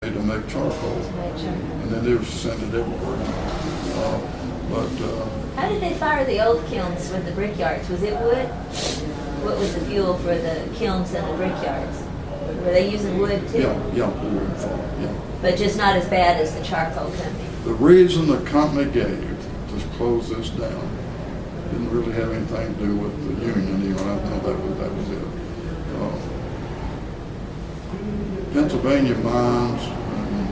to make charcoal, and then they were sent it everywhere. How did they fire the old kilns with the brickyards? Was it wood? What was the fuel for the kilns and the brickyards? Were they using wood too? Yeah, wood fire, yeah. But just not as bad as the charcoal company. The reason the company gave to close this down didn't really have anything to do with the union, even. I think that was it. Pennsylvania mines and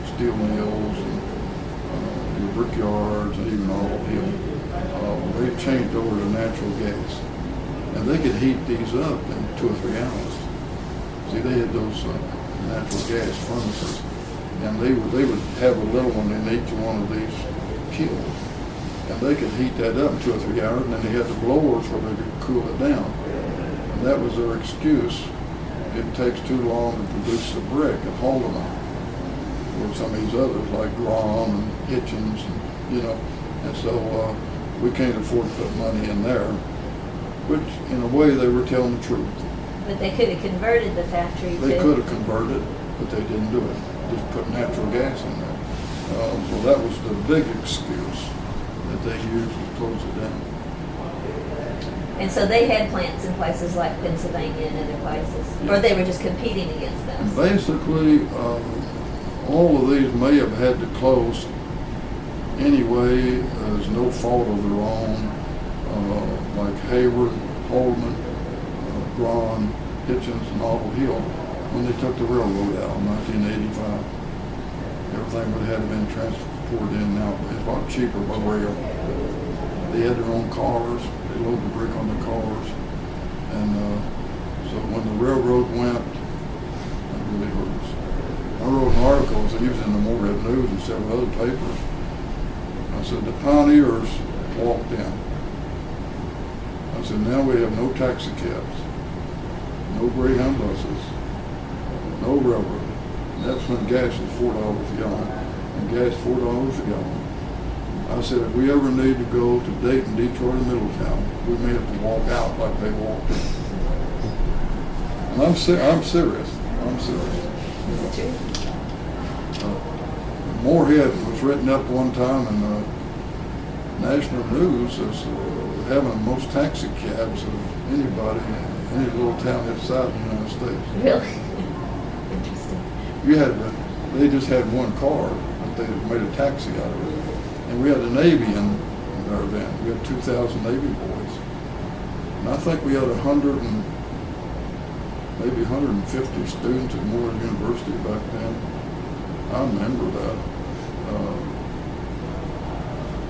steel mills and brickyards and even Olive Hill, they've changed over to natural gas. And they could heat these up in 2 or 3 hours. See, they had those natural gas furnaces, and they would have a little one in each one of these kilns. And they could heat that up in 2 or 3 hours, and then they had the blowers where they could cool it down. And that was their excuse. It takes too long to produce the brick at Haldeman, or some of these others like Grom and Hitchens, and so we can't afford to put money in there, which in a way they were telling the truth. But they could have converted the factory. They could have converted, but they didn't do it. Just put natural gas in there. So that was the big excuse that they used to close it down. And so they had plants in places like Pennsylvania and other places, yeah. Or they were just competing against them. And basically, all of these may have had to close anyway. There's no fault of their own, like Hayward, Holman, Braun, Hitchens, and Olive Hill, when they took the railroad out in 1985. Everything would have been transported in now. It's a lot cheaper by rail. They had their own cars. They loaded the brick on the cars. And so when the railroad went, it really hurt us. I wrote an article, it was in the Morehead News and several other papers. I said, the pioneers walked in. I said, now we have no taxi cabs, no Greyhound buses, no railroad. And that's when gas was $4 a gallon, and gas $4 a gallon. I said, if we ever need to go to Dayton, Detroit, and Middletown, we may have to walk out like they walked in. And I'm serious. Is it true? Morehead was written up one time in the national news as having the most taxi cabs of anybody in any little town outside the United States. Really? Interesting. They just had one car, but they made a taxi out of it. And we had the Navy in our event. We had 2,000 Navy boys. And I think we had maybe 150 students at Morehead University back then. I remember that.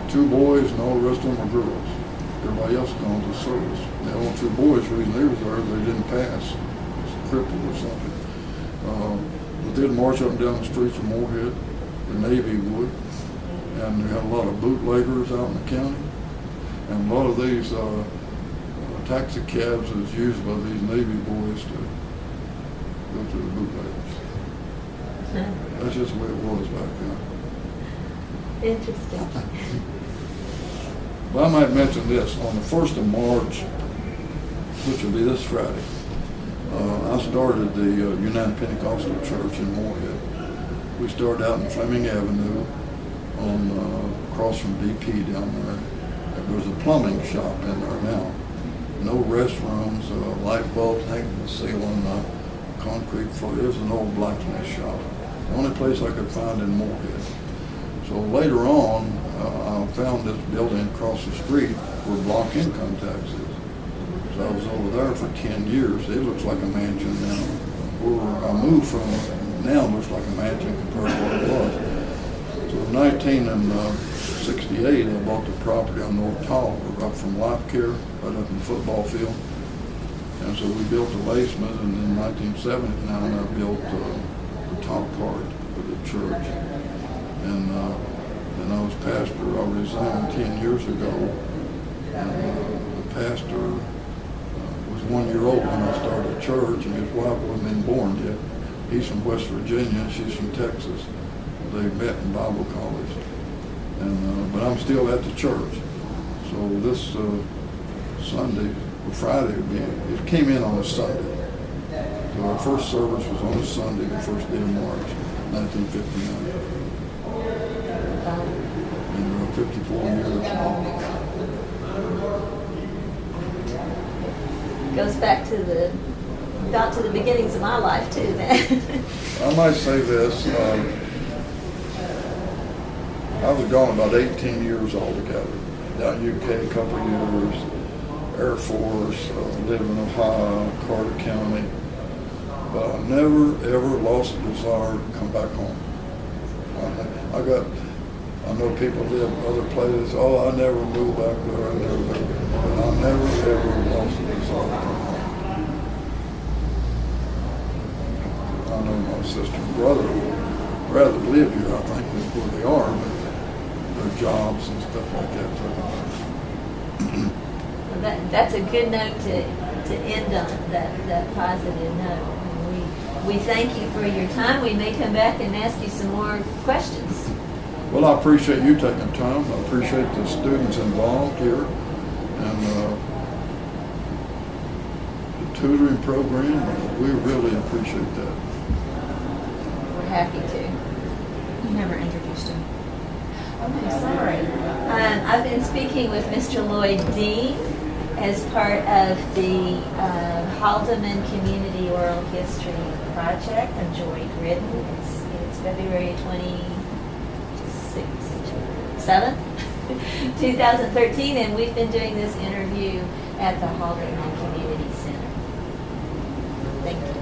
2 boys and all the rest of them were girls. Everybody else gone to service. The only 2 boys, the reason they were there, they didn't pass. It's crippled or something. But they'd march up and down the streets of Morehead. The Navy would. And we had a lot of bootleggers out in the county. And a lot of these taxi cabs is used by these Navy boys to go to the bootleggers. That's just the way it was back then. Interesting. But I might mention this, on the 1st of March, which will be this Friday, I started the United Pentecostal Church in Morehead. We started out in Fleming Avenue, across from DP down there. There's a plumbing shop in there now. No restrooms, light bulbs hanging in the ceiling, concrete floor. It was an old blacksmith shop. The only place I could find in Morehead. So later on, I found this building across the street where Block Income Tax is. So I was over there for 10 years. It looks like a mansion now. Where I moved from now looks like a mansion compared to what it was. So in 1968, I bought the property on North Tolliver, up from Life Care, right up in the football field. And so we built the basement, and in 1979, I built the top part of the church. And then I was pastor. I resigned 10 years ago. And the pastor was 1 year old when I started the church, and his wife wasn't even born yet. He's from West Virginia, and she's from Texas. They met in Bible college. And but I'm still at the church. So this Sunday, or Friday, it came in on a Sunday. So our first service was on a Sunday, the first day of March, 1959. And 54 years. Goes back to the beginnings of my life too. Then. I might say this. I was gone about 18 years altogether. Down UK a couple of years, Air Force, lived in Ohio, Carter County. But I never, ever lost a desire to come back home. I know people live other places, oh, I never moved back there, but I never, ever lost a desire to come home. I know my sister and brother would rather live here, I think, than where they are, but their jobs and stuff like that. Well, that's a good note to end on, that positive note. We thank you for your time. We may come back and ask you some more questions. Well, I appreciate you taking time. I appreciate the students involved here and the tutoring program. We really appreciate that. We're happy to. You never introduced him. I'm sorry. I've been speaking with Mr. Lloyd Dean as part of the Haldeman Community Oral History Project. I'm Joy Gridden. It's February 27th, 2013, and we've been doing this interview at the Haldeman Community Center. Thank you.